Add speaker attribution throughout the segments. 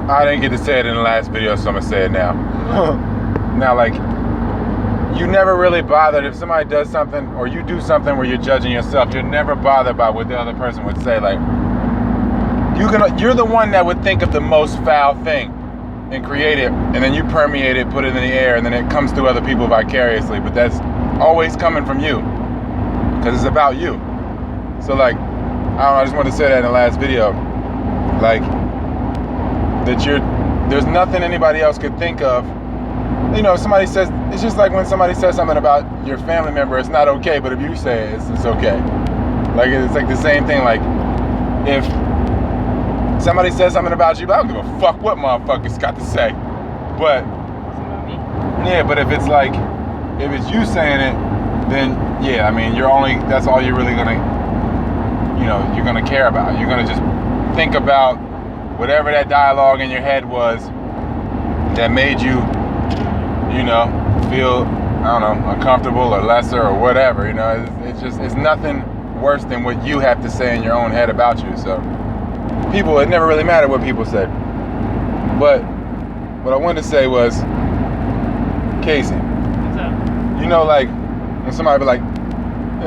Speaker 1: I didn't get to say it in the last video, so I'm gonna say it now. Now, like, you never really bothered if somebody does something or you do something where you're judging yourself. You're never bothered by what the other person would say. Like, you're the one that would think of the most foul thing and create it, and then you permeate it, put it in the air, and then it comes through other people vicariously. But that's always coming from you because it's about you. So, like, I don't know, I just wanted to say that in the last video. Like, that there's nothing anybody else could think of. You know, somebody says, it's just like when somebody says something about your family member, it's not okay, but if you say it, it's okay. Like, it's like the same thing. Like, if somebody says something about you, but I don't give a fuck what motherfuckers got to say. But, yeah, but if it's like, if it's you saying it, then, yeah, I mean, that's all you're really gonna, you know, you're gonna care about. You're gonna just think about whatever that dialogue in your head was that made you, you know, feel, I don't know, uncomfortable or lesser or whatever, you know. It's nothing worse than what you have to say in your own head about you. So people, it never really mattered what people said. But what I wanted to say was, Casey,
Speaker 2: what's up?
Speaker 1: You know, like, when somebody be like,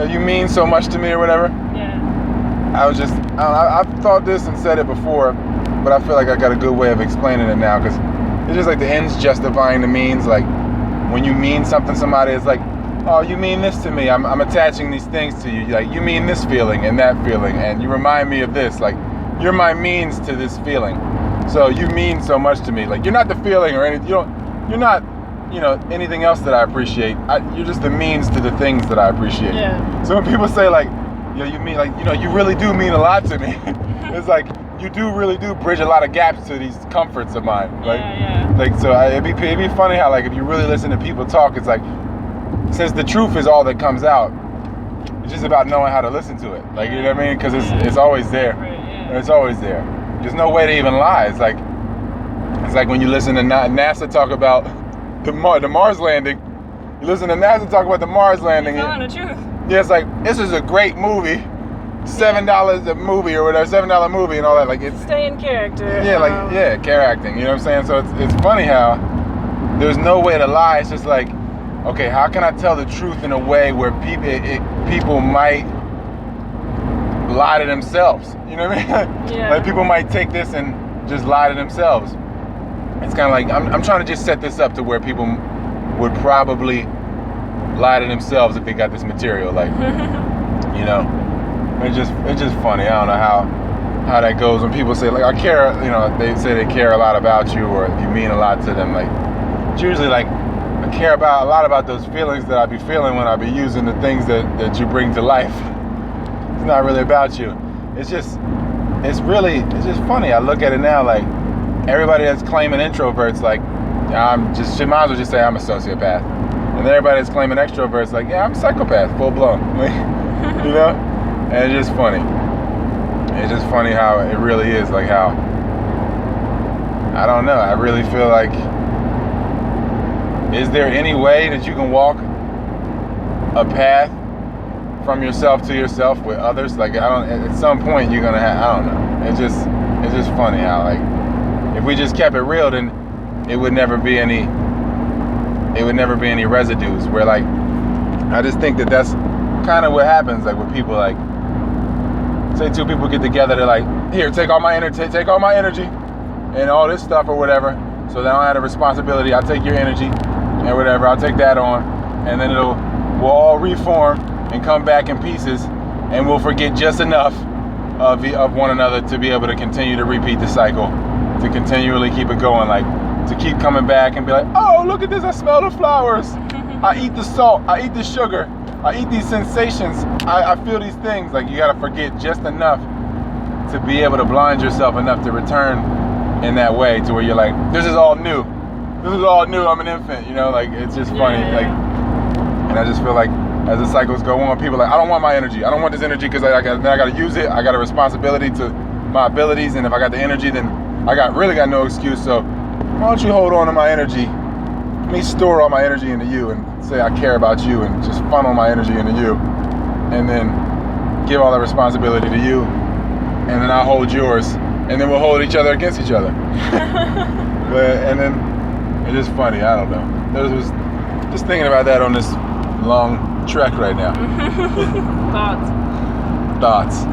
Speaker 1: you mean so much to me or whatever?
Speaker 2: Yeah.
Speaker 1: I've thought this and said it before, but I feel like I got a good way of explaining it now, because it's just like the ends justifying the means. Like, when you mean something to somebody, it's like, oh, you mean this to me. I'm attaching these things to you. Like, you mean this feeling and that feeling, and you remind me of this. Like, you're my means to this feeling. So you mean so much to me. Like, you're not the feeling or anything. You're not, you know, anything else that I appreciate. You're just the means to the things that I appreciate.
Speaker 2: Yeah.
Speaker 1: So when people say, like, you mean, like, you know, you really do mean a lot to me. It's like, you really do bridge a lot of gaps to these comforts of mine. Like,
Speaker 2: yeah.
Speaker 1: Like, so it'd be funny how, like, if you really listen to people talk, it's like, since the truth is all that comes out, it's just about knowing how to listen to it. Like, you know what I mean? Because it's always there.
Speaker 2: Right, yeah.
Speaker 1: It's always there. There's no way to even lie. It's like when you listen to NASA talk about the Mars landing. You listen to NASA talk about the Mars landing.
Speaker 2: You're telling the truth.
Speaker 1: Yeah, it's like, this is a great movie. $7 a movie or whatever, $7 movie and all that. Like, it's
Speaker 2: stay in character.
Speaker 1: Yeah, like, yeah, character acting. You know what I'm saying? So it's funny how there's no way to lie. It's just like, okay, how can I tell the truth in a way where people might lie to themselves? You know what I mean?
Speaker 2: Yeah.
Speaker 1: Like, people might take this and just lie to themselves. It's kind of like, I'm trying to just set this up to where people would probably lie to themselves if they got this material. Like, you know, it's just funny. I don't know how that goes when people say, like, I care, you know, they say they care a lot about you or you mean a lot to them. Like, it's usually like, I care a lot about those feelings that I be feeling when I be using the things that you bring to life. It's not really about you. It's just funny. I look at it now, like, everybody that's claiming introverts, like, might as well just say I'm a sociopath. And everybody that's claiming extroverts, like, yeah, I'm a psychopath, full blown. Like, you know? And it's just funny. It's just funny how it really is, like, how, I don't know, I really feel like, is there any way that you can walk a path from yourself to yourself with others? Like, at some point you're gonna have, I don't know. It's just funny how, like, if we just kept it real, then it would never be any residues. Where, like, I just think that's kind of what happens, like, with people, like, say two people get together, they're like, here, take all my energy and all this stuff or whatever. So they don't have a responsibility. I'll take your energy and whatever. I'll take that on, and then we'll all reform and come back in pieces, and we'll forget just enough of one another to be able to continue to repeat the cycle, to continually keep it going, like, to keep coming back and be like, oh, look at this, I smell the flowers. I eat the salt, I eat the sugar, I eat these sensations, I feel these things. Like, you gotta forget just enough to be able to blind yourself enough to return in that way to where you're like, this is all new, I'm an infant, you know? Like, it's just funny.
Speaker 2: Yeah.
Speaker 1: Like, and I just feel like as the cycles go on, people are like, I don't want my energy, I don't want this energy, because I gotta use it, I got a responsibility to my abilities, and if I got the energy, then I really got no excuse. So why don't you hold on to my energy? Let me store all my energy into you and say I care about you and just funnel my energy into you, and then give all the responsibility to you, and then I'll hold yours, and then we'll hold each other against each other. And then it's just funny. I don't know. There was just thinking about that on this long trek right now.
Speaker 2: Thoughts.
Speaker 1: Thoughts.